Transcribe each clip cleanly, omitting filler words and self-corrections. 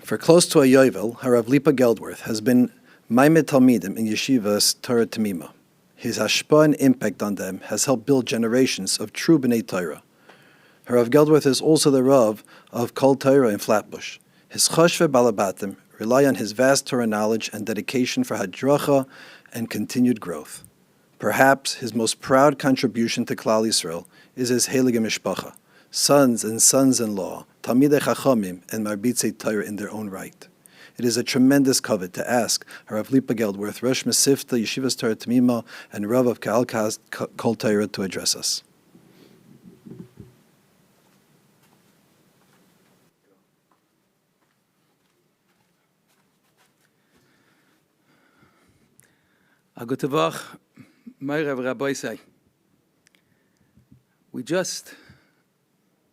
For close to a yovel, Rav Lipa Geldwerth has been Maimed Talmidim in Yeshivas Torah Temima. His hashpah and impact on them has helped build generations of true B'nai Torah. Rav Geldwerth is also the Rav of Kol Torah in Flatbush. His choshve balabatim rely on his vast Torah knowledge and dedication for hadracha and continued growth. Perhaps his most proud contribution to Klal Yisrael is his Heilige Mishpacha, sons and sons-in-law, Talmidei Chachamim and Marbitzei Torah in their own right. It is a tremendous covet to ask Rav Lipa Geldwerth, Rosh Mesivta, Yeshivas Torah Temima, and Rav of Ka'al Kol Torah to address us. Agutavach, Meirav Rabbi say. We just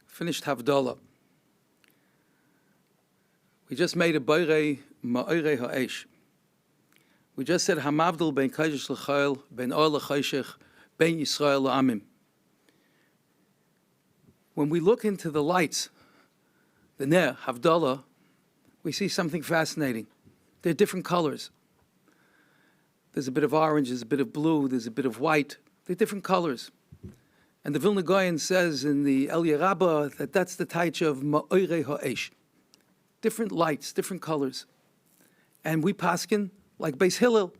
finished Havdalah. We just made a Bayrei Ma'irei Ha'esh. We just said Hamavdal Ben Kajish L'Chayil, Ben Or L'Chayshech, Ben Yisrael L'Amim. When we look into the lights, the Ner, Havdalah, we see something fascinating. They're different colors. There's a bit of orange, there's a bit of blue, there's a bit of white. They're different colors. And the Vilna Gaon says in the El Yerabah that that's the taich of Ma'irei Ha'esh. Different lights, different colors. And we paskin like Beis Hillel.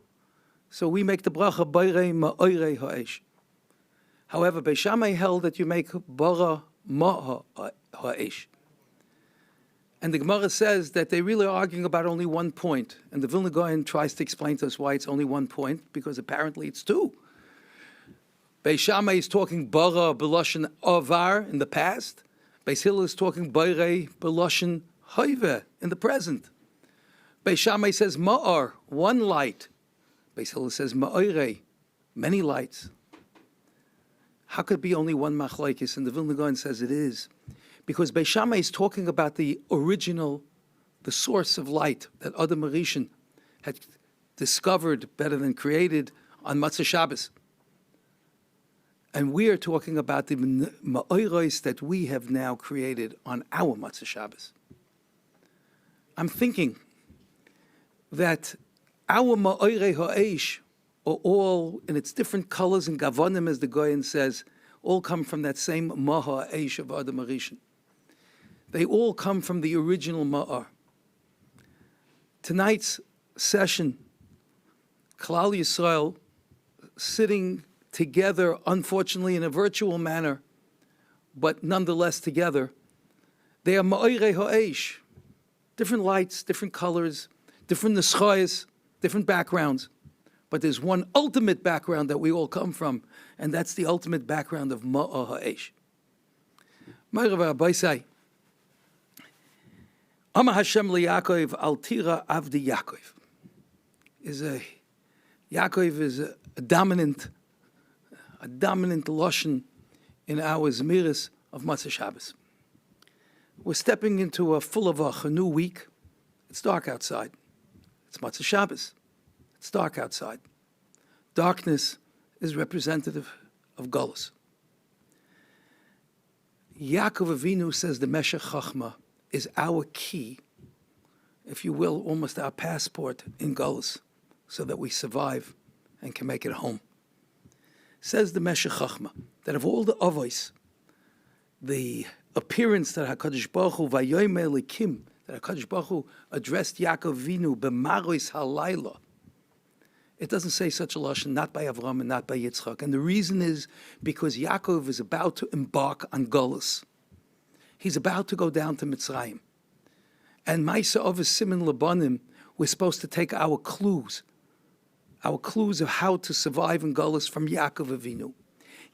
So we make the bracha Bayrei Ma'irei Ha'esh. However, Beis Shammai held that you make Bara Ma Ha'esh. And the Gemara says that they really are arguing about only one point. And the Vilna Gaon tries to explain to us why it's only one point, because apparently it's two. Beis Shammai is talking bara b'loshen avar in the past. Beis Hillel is talking bayrei b'loshen hoive in the present. Beis Shammai says ma'ar, one light. Beis Hillel says ma'irei, many lights. How could it be only one machlokes? And the Vilna Gaon says it is. Because Beis Shammai is talking about the original, the source of light that Adam Rishon had discovered better than created on Matzah Shabbos. And we are talking about the ma'oros that we have now created on our Matzah Shabbos. I'm thinking that our ma'orei ha'esh are all in its different colors and gavonim, as the Goyen says, all come from that same maha ha'esh of Adam Rishon. They all come from the original ma'ar. Tonight's session, Klal Yisrael sitting together, unfortunately in a virtual manner, but nonetheless together, they are ma'orei ha'esh. Different lights, different colors, different neschayos, different backgrounds. But there's one ultimate background that we all come from, and that's the ultimate background of ma'or ha'esh. Meirav Rabbi say, Amar Hashem liYaakov al tira avdi Yaakov. Yaakov is a dominant lashon in our Zmiris of Matzah Shabbos. We're stepping into a full a new week. It's dark outside. It's Matzah Shabbos. It's dark outside. Darkness is representative of Golus. Yaakov Avinu says the Meshech Chachma is our key, if you will, almost our passport in Golus, so that we survive and can make it home. Says the Meshech Chachma that of all the avos, the appearance that HaKadosh Baruch Hu Vayomer Elikim, that HaKadosh Baruch Hu addressed Yaakov Avinu b'maros halayla, it doesn't say such a lashon, not by Avram and not by Yitzchak. And the reason is because Yaakov is about to embark on Golus. He's about to go down to Mitzrayim. And Maisa of Siman Labanim, we're supposed to take our clues of how to survive in Golus from Yaakov Avinu.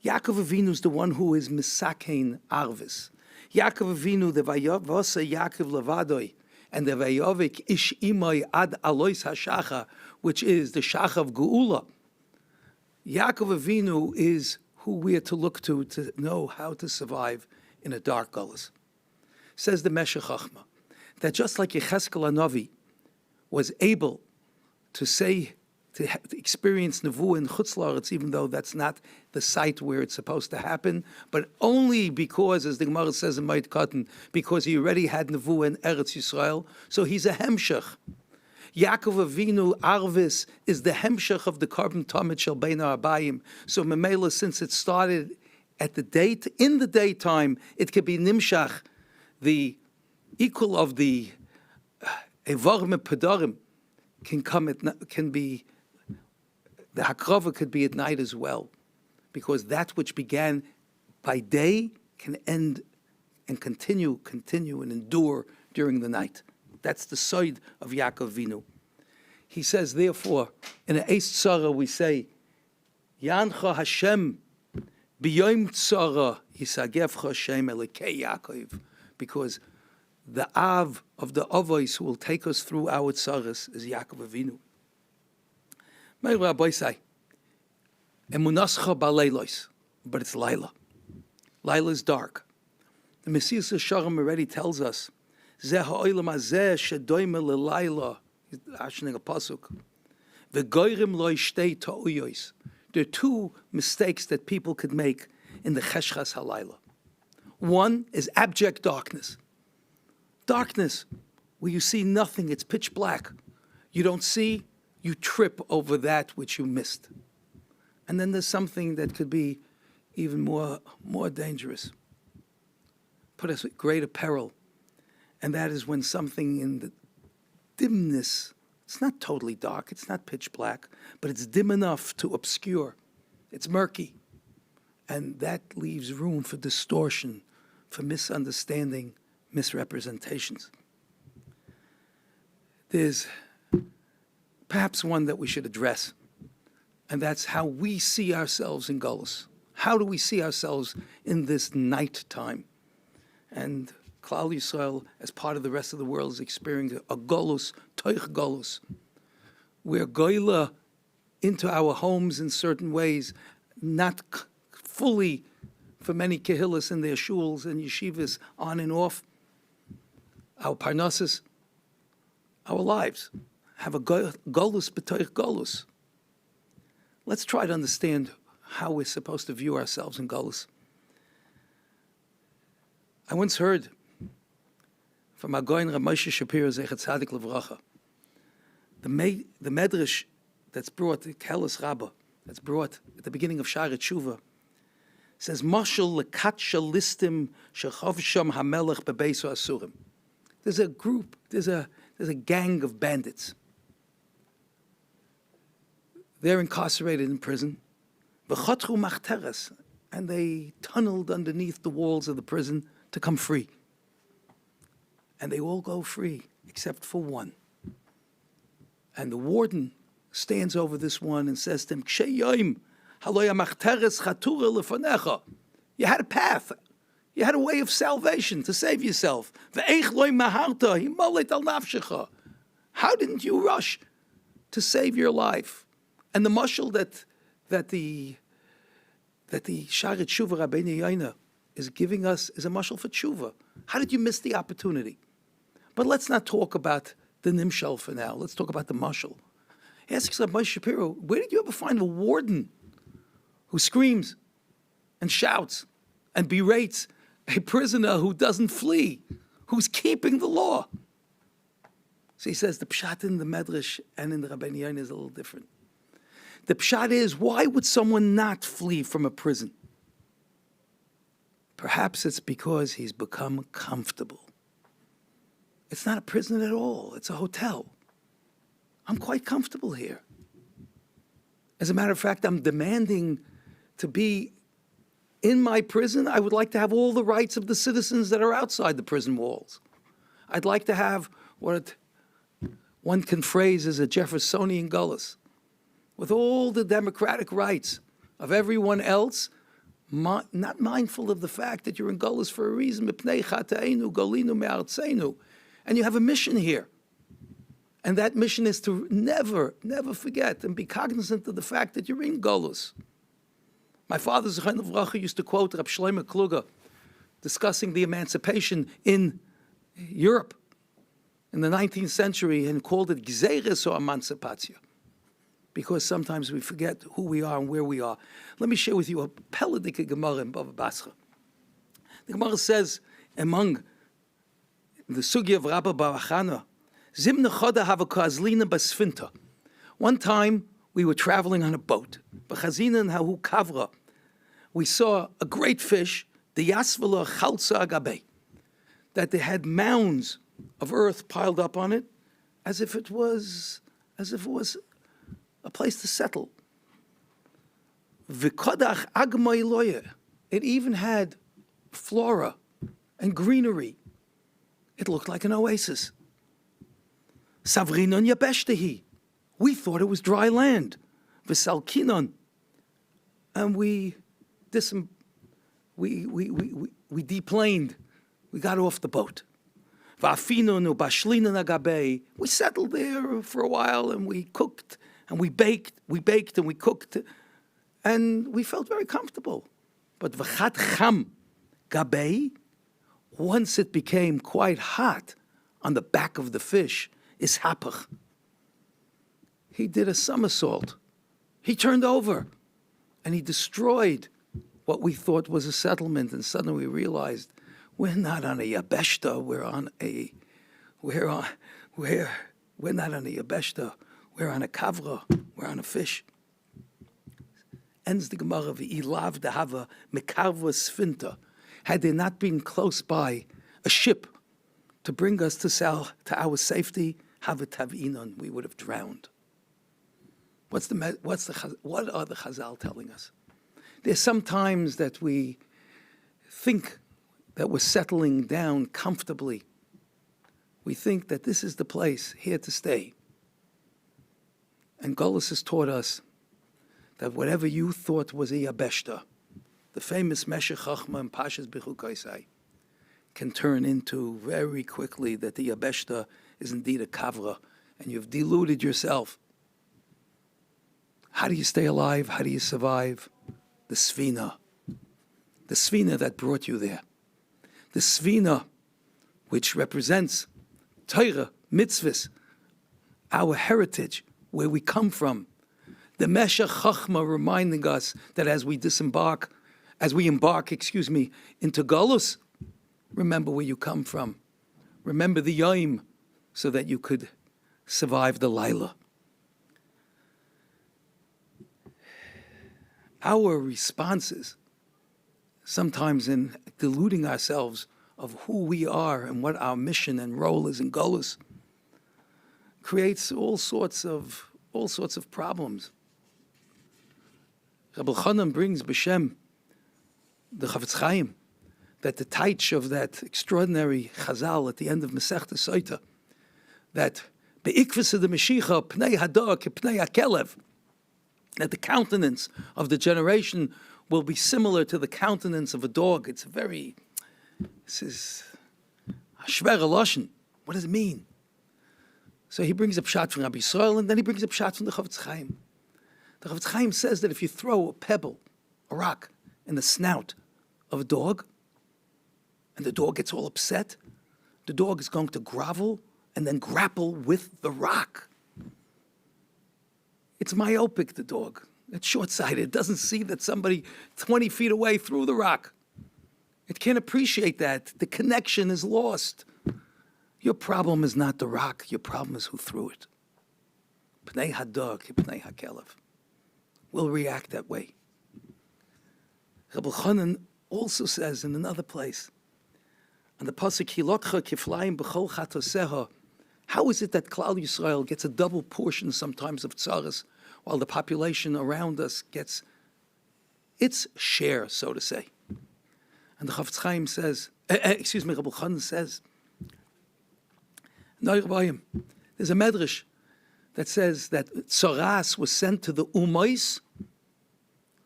Yaakov Avinu is the one who is Misakein Arvis. Yaakov Avinu, the Vayavasa Yaakov Levadoi, and the Vayavik Ish Imai Ad Alois HaShacha, which is the Shach of Geula. Yaakov Avinu is who we are to look to know how to survive in a dark Golus. Says the Meshech Chachma, that just like Yecheskel HaNavi was able to say to experience Nevuah in Chutz La'aretz, even though that's not the site where it's supposed to happen, but only because, as the Gemara says in Ma'at Katan, because he already had Nevuah in Eretz Yisrael, so he's a Hemshech. Yaakov Avinu Arvis is the Hemshech of the Karban Tamid Shel Bein Ha'arbayim. So Memela, since it started at in the daytime, it could be Nimshach, the equal of the Evarim Pedarim, can be, the Hakrava could be at night as well, because that which began by day can end and continue and endure during the night. That's the side of Yaakov Avinu. He says, therefore, in an Eis Tzara we say, Yancha Hashem b'yom tzara yisagevcha Hashem Elokei Yaakov, because the Av of the Avos who will take us through our tzaras is Yaakov Avinu. May Rabbi say, Emunascha b'leilos, but it's Laila. Laila is dark. The Messias Shalom already tells us, Zeh ha'olam hazeh shedoime le'Laila, he's asking a pasuk. V'goyrim lo ishtei ta'uyos. There are two mistakes that people could make in the cheshchas halayla. One is abject darkness. Darkness, where you see nothing, it's pitch black. You don't see, you trip over that which you missed. And then there's something that could be even more dangerous, put us at greater peril, and that is when something in the dimness, it's not totally dark, it's not pitch black, but it's dim enough to obscure. It's murky. And that leaves room for distortion, for misunderstanding, misrepresentations. There's perhaps one that we should address, and that's how we see ourselves in Golus. How do we see ourselves in this night time? And Klal Yisrael, as part of the rest of the world, is experiencing a Golus, Toich Golus. We're Goyla into our homes in certain ways, not fully for many Kehillas in their shuls and yeshivas on and off. Our parnassus, our lives, have a Golus b'Toich Golus. Let's try to understand how we're supposed to view ourselves in Golus. I once heard from Agoin Rav Moshe Shapiro Zechat Tzadik Levracha, the medrash that's brought, the Kelos Rabbah, that's brought at the beginning of Sha'ar Tshuva, says, Mashal lekatsha listim shechavsham hamelech bebeis asurim. There's a group, there's a gang of bandits. They're incarcerated in prison. V'chatru machteres, and they tunneled underneath the walls of the prison to come free. And they all go free, except for one. And the warden stands over this one and says to him, Ksheyoim, haloya machteres chatura lefanecha. You had a path. You had a way of salvation to save yourself. Ve'eich loy maharta himolet al nafshecha. How didn't you rush to save your life? And the mashal that the Sha'ar Tshuva Rabbeinu Yaina is giving us is a mashal for tshuva. How did you miss the opportunity? But let's not talk about the nimshal for now. Let's talk about the mashal. He asks Rav Moshe Shapiro, where did you ever find a warden who screams and shouts and berates a prisoner who doesn't flee, who's keeping the law? So he says the pshat in the medrash and in the Rabbeinu Yaina is a little different. The pshat is, why would someone not flee from a prison? Perhaps it's because he's become comfortable. It's not a prison at all. It's a hotel. I'm quite comfortable here. As a matter of fact, I'm demanding to be in my prison. I would like to have all the rights of the citizens that are outside the prison walls. I'd like to have what one can phrase as a Jeffersonian gullus, with all the democratic rights of everyone else, not mindful of the fact that you're in gullus for a reason. And you have a mission here. And that mission is to never, never forget and be cognizant of the fact that you're in gullus. My father, Zechon Levracha, used to quote Rab Shlomo Kluger discussing the emancipation in Europe in the 19th century and called it Gzeres or Emancipatio. because sometimes we forget who we are and where we are. Let me share with you a Peladic Gemara in Bava Basra. The Gemara says, among the Sugi of Rabba Barachana, Zimna Choda have a Kazlina Basfinta. One time we were traveling on a boat. B'chazina and Hahu Kavra. We saw a great fish, the Yasvala Chalsa Agabe, that they had mounds of earth piled up on it, as if it was a place to settle. V'kodach agmai loye. It even had flora and greenery. It looked like an oasis. Savrinon yabeshtehi. We thought it was dry land. V'salkinon. And we deplaned. We got off the boat. V'afinon ubashlinon agabe. We settled there for a while and we cooked and we baked and we cooked. And we felt very comfortable. But v'chat cham gabe, once it became quite hot on the back of the fish, is hapach. He did a somersault. He turned over and he destroyed what we thought was a settlement. And suddenly we realized we're not on a yabeshta, we're not on a yabeshta, we're on a kavra, we're on a fish. Ends the Gemara, v'ilav dehava mekarva sfinta. Had there not been close by a ship to bring us to our safety, have a tavinon, we would have drowned. What are the Chazal telling us? There's sometimes that we think that we're settling down comfortably. We think that this is the place here to stay. And Golus has taught us that whatever you thought was a yabeshta, the famous Meshech Chachma and Pashas B'chukaisai, can turn into very quickly that the yabeshta is indeed a kavra, and you've deluded yourself. How do you stay alive? How do you survive? The Sfina that brought you there. The Sfina, which represents Torah, mitzvahs, our heritage, where we come from. The Meshech Chachma reminding us that as we embark, into Golus, remember where you come from. Remember the Yom, so that you could survive the Laila. Our responses, sometimes in deluding ourselves of who we are and what our mission and role is in Golus, creates all sorts of problems. Rabbi Chanan brings B'Shem, the Chavetz Chaim, that the taich of that extraordinary Chazal at the end of Masechta Soita, that be'ikvus of the Mashiach pnei hadar k'pnei hakelev, that the countenance of the generation will be similar to the countenance of a dog. This is Shver Lashon. What does it mean? So he brings up Pshat from Rabbi Yisrael, and then he brings up Pshat from the Chavetz Chaim. The Chavetz Chaim says that if you throw a pebble, a rock, in the snout of a dog, and the dog gets all upset, the dog is going to grovel and then grapple with the rock. It's myopic, the dog. It's short-sighted. It doesn't see that somebody 20 feet away threw the rock. It can't appreciate that. The connection is lost. Your problem is not the rock. Your problem is who threw it. Pnei hadar k'pnei hakelev. We'll react that way. Rabbi Chanan also says in another place, on the pasuk Hilotcha kiflayim b'chol chatoseha, how is it that Klal Yisrael gets a double portion sometimes of tzaras, while the population around us gets its share, so to say? And the Chavetz Chaim says, Rabbi Chanan says, there's a medrash that says that tzaras was sent to the Umais,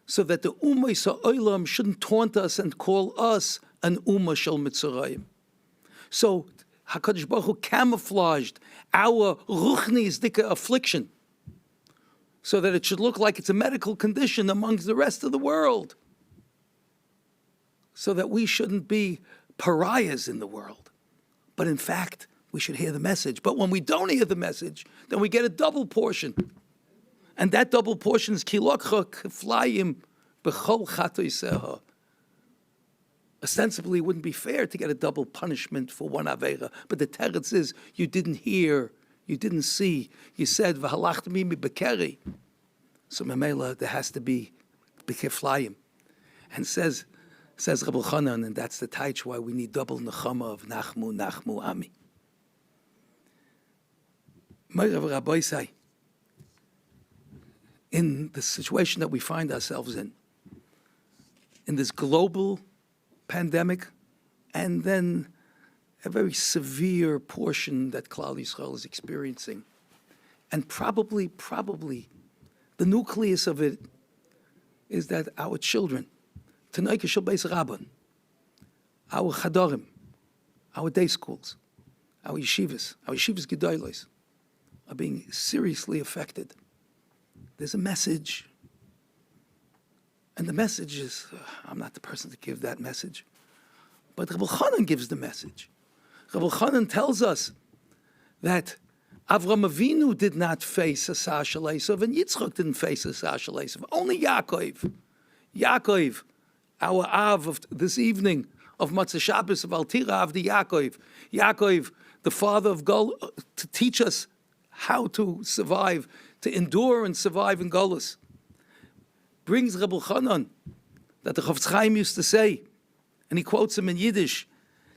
so that the Umais ha'olam shouldn't taunt us and call us an Ummah shel Mitzrayim. So HaKadosh Baruch Hu camouflaged our ruchni's dika affliction, so that it should look like it's a medical condition amongst the rest of the world, so that we shouldn't be pariahs in the world. But in fact, we should hear the message. But when we don't hear the message, then we get a double portion. And that double portion is kilokcha keflayim b'chol chatoiseha. Ostensibly, it wouldn't be fair to get a double punishment for one avera, but the teretz is you didn't hear, you didn't see, you said v'halachta mimi bekeri. So memela, there has to be b'keflayim, and says Rabbi Chanan, and that's the taich why we need double nechama of nachmu ami. Meirav Rabbi say, in the situation that we find ourselves in this global pandemic, and then a very severe portion that Klal Yisrael is experiencing, and probably the nucleus of it is that our children, Tanai Kishal Beis Rabban, our Chadarim, our day schools, our yeshivas gedolos are being seriously affected. There's a message, and the message is, I'm not the person to give that message, but Rabbi Chanan gives the message. Rabbi Chanan tells us that Avram Avinu did not face a Sar Shel Esav, and Yitzchak didn't face a Sar Shel Esav. Only Yaakov, our Av of this evening of Matzah Shabbos of Altira Av the Yaakov, the father of Gol, to teach us how to survive, to endure and survive in Golus, brings Rabbi Chanan that the Chofetz Chaim used to say, and he quotes him in Yiddish,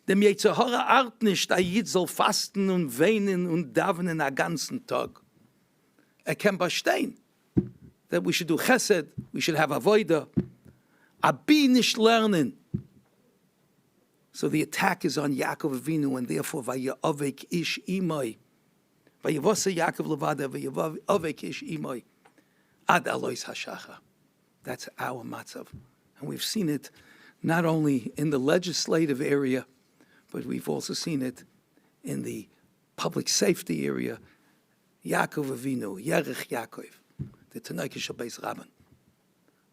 dem Yetzer Hara art nicht, a Yid soll fasten und weinen und davenen a ganzen Tag. Can bestehen that we should do chesed, we should have avoida, abi nicht lernen. So the attack is on Yaakov Avinu, and therefore vayavek ish imai. Vayavosa Yaakov levada, vayavek ish imai. Ad alois hashacha. That's our matzav. And we've seen it not only in the legislative area, but we've also seen it in the public safety area. Yaakov Avinu, Yerech Yaakov, the Tanai Kishal Beis Rabban.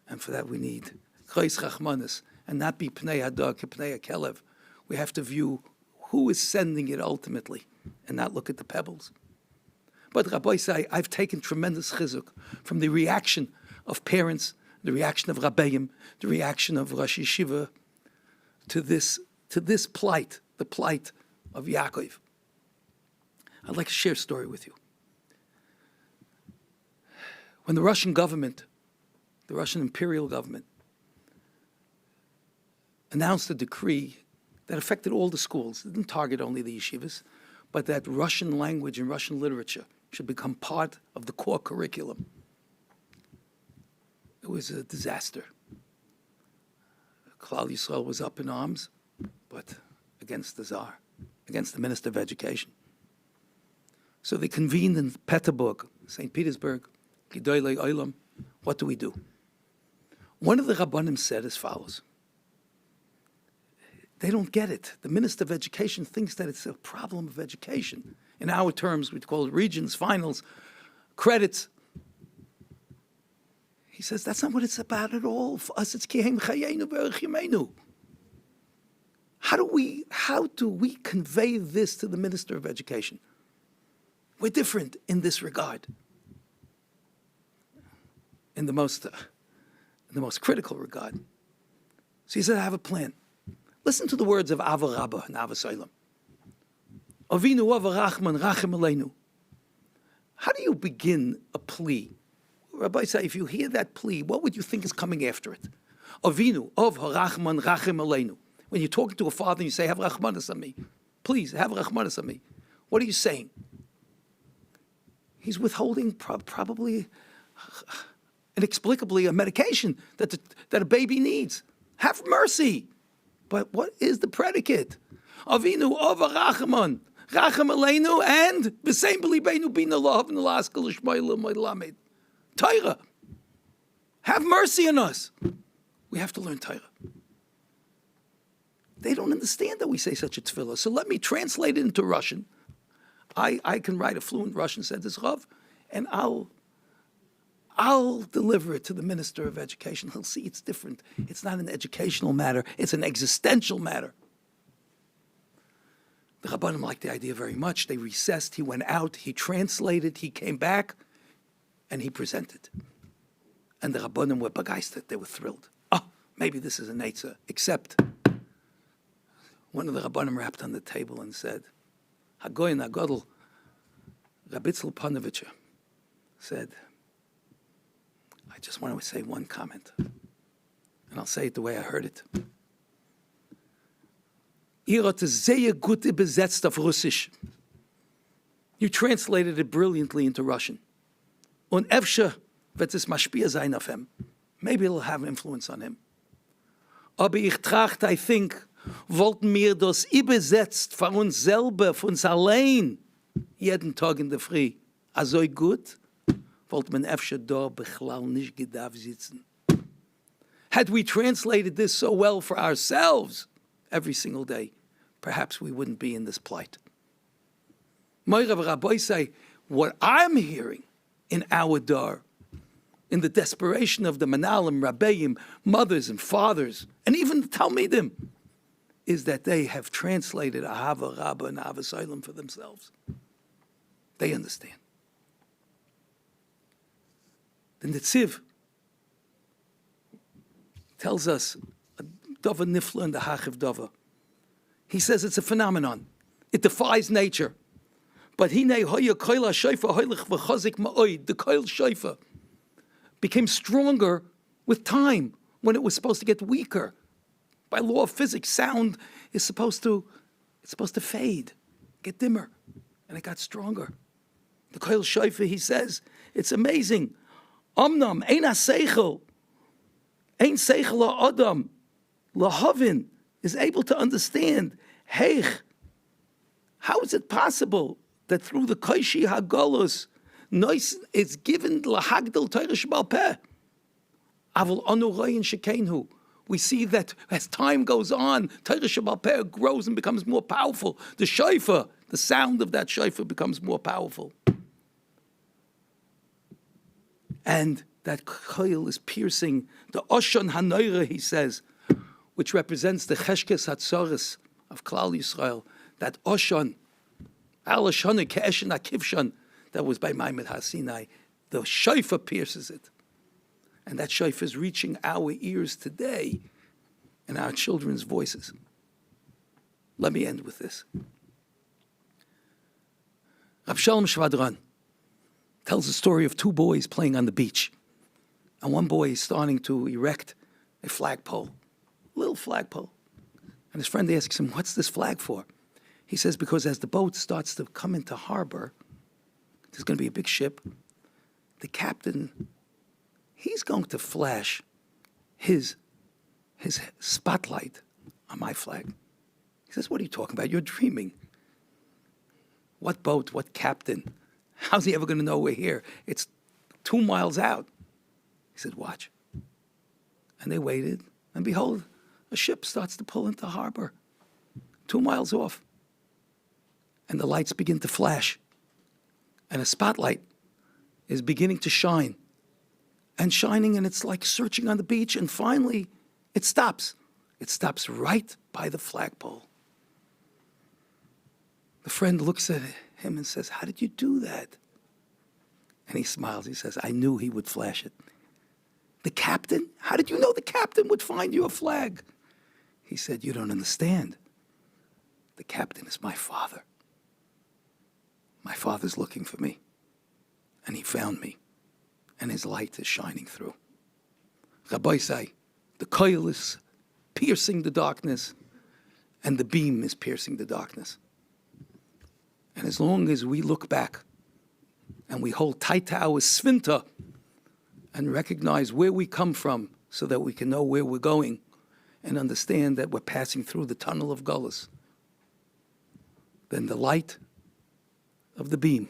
And for that we need Chayis Chachmanis, and not be Pnei Hadag, Pnei HaKelev. We have to view who is sending it ultimately, and not look at the pebbles. But Rabbi say, I've taken tremendous chizuk from the reaction of parents, the reaction of Rabbeim, the reaction of Rosh Yeshiva to this plight, the plight of Yaakov. I'd like to share a story with you. When the Russian government, the Russian imperial government, announced a decree that affected all the schools, it didn't target only the yeshivas, but that Russian language and Russian literature should become part of the core curriculum. It was a disaster. Klal Yisrael was up in arms, but against the Tsar, against the Minister of Education. So they convened in Peterburg, St. Petersburg, Gedolei Olam. What do we do? One of the Rabbanim said as follows. They don't get it. The Minister of Education thinks that it's a problem of education. In our terms, we'd call it regions, finals, credits. He says, that's not what it's about at all. For us, it's Kihem Chayenu Berech Yemenu. How do we convey this to the Minister of Education? We're different in this regard. In the most critical regard. So he said, I have a plan. Listen to the words of Ava Rabbah and Ava Solam. Avinu Ava Rachman Rachem Aleinu. How do you begin a plea? Rabbi say, if you hear that plea, what would you think is coming after it? Avinu Av Rachman Rachem Aleinu. When you're talking to a father and you say, have Rachmanas on me. Please, have Rachmanas on me. What are you saying? He's withholding probably inexplicably a medication that a baby needs. Have mercy. But what is the predicate? Avinu Ava Rachman Rachem Aleinu and B'sein B'libeinu Bina Lahav N'Laskal L'Shmayla M'Lamed. Torah. Have mercy on us. We have to learn Torah. They don't understand that we say such a tefillah. So let me translate it into Russian. I can write a fluent Russian, said this Rav, and I'll deliver it to the Minister of Education. He'll see it's different. It's not an educational matter. It's an existential matter. The Rabbanim liked the idea very much. They recessed. He went out. He translated. He came back. And he presented. And the Rabbanim were begeistert. They were thrilled. Oh, maybe this is a Neitzer. Except one of the Rabbanim rapped on the table and said, Hagoyin Hagodl, Rabitzel Panovitcher, said, I just want to say one comment. And I'll say it the way I heard it. Ihr habt es sehr gut übersetzt auf Russisch. You translated it brilliantly into Russian. Und Efsche wird es mashpia sein auf ihm. Maybe it'll have influence on him. Aber ich trachte, I think, wollten wir das übersetzt von uns selber, von uns allein, jeden Tag in der Früh. Also gut, wollte man Efsche da bechlal nicht gedarf sitzen. Had we translated this so well for ourselves every single day, perhaps we wouldn't be in this plight. Moirav Rabbi say, what I'm hearing in our dar, in the desperation of the Manalim, Rabbeim, mothers and fathers, and even the Talmidim, is that they have translated Ahava Rabbah and Ahava Soilem for themselves. They understand. The Netziv tells us, Dova Nifla and the Hachiv Dova. He says it's a phenomenon. It defies nature. But the koil shayfa became stronger with time when it was supposed to get weaker. By law of physics, sound is supposed to fade, get dimmer, and it got stronger. The koil shayfa, he says, it's amazing. Omnam ein seichel adam lahavin is able to understand. Hey, how is it possible that through the Kaishi Hagolus, Nois is given lahagdil Teirish Balpeh? Avol anu royin shekenhu. We see that as time goes on, Teirish Balpeh grows and becomes more powerful. The shofar, the sound of that shofar becomes more powerful. And that koil is piercing the Oshon Hanoira, he says, which represents the Cheshkes Hatzoris of Klal Yisrael. That Oshon, Alashon Ke'eshen Akivshon, that was by Maimed HaSinai. The shofar pierces it. And that shofar is reaching our ears today in our children's voices. Let me end with this. Rav Shalom Shvadran tells the story of two boys playing on the beach. And one boy is starting to erect a flagpole, a little flagpole. And his friend asks him, what's this flag for? He says, because as the boat starts to come into harbor, there's going to be a big ship. The captain, he's going to flash his spotlight on my flag. He says, what are you talking about? You're dreaming. What boat? What captain? How's he ever going to know we're here? It's 2 miles out. He said, watch. And they waited, and behold, a ship starts to pull into harbor 2 miles off. And the lights begin to flash. And a spotlight is beginning to shine. And shining, and it's like searching on the beach. And finally, it stops. It stops right by the flagpole. The friend looks at him and says, how did you do that? And he smiles. He says, I knew he would flash it. The captain? How did you know the captain would find you a flag? He said, you don't understand. The captain is my father. My father's looking for me. And he found me. And his light is shining through. Rabbi say, the coil is piercing the darkness, and the beam is piercing the darkness. And as long as we look back and we hold tight to our svinta and recognize where we come from so that we can know where we're going and understand that we're passing through the tunnel of Gullus, then the light of the beam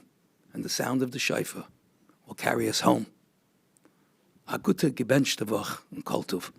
and the sound of the shofar will carry us home. A gute Gebenchtevach und Koltov.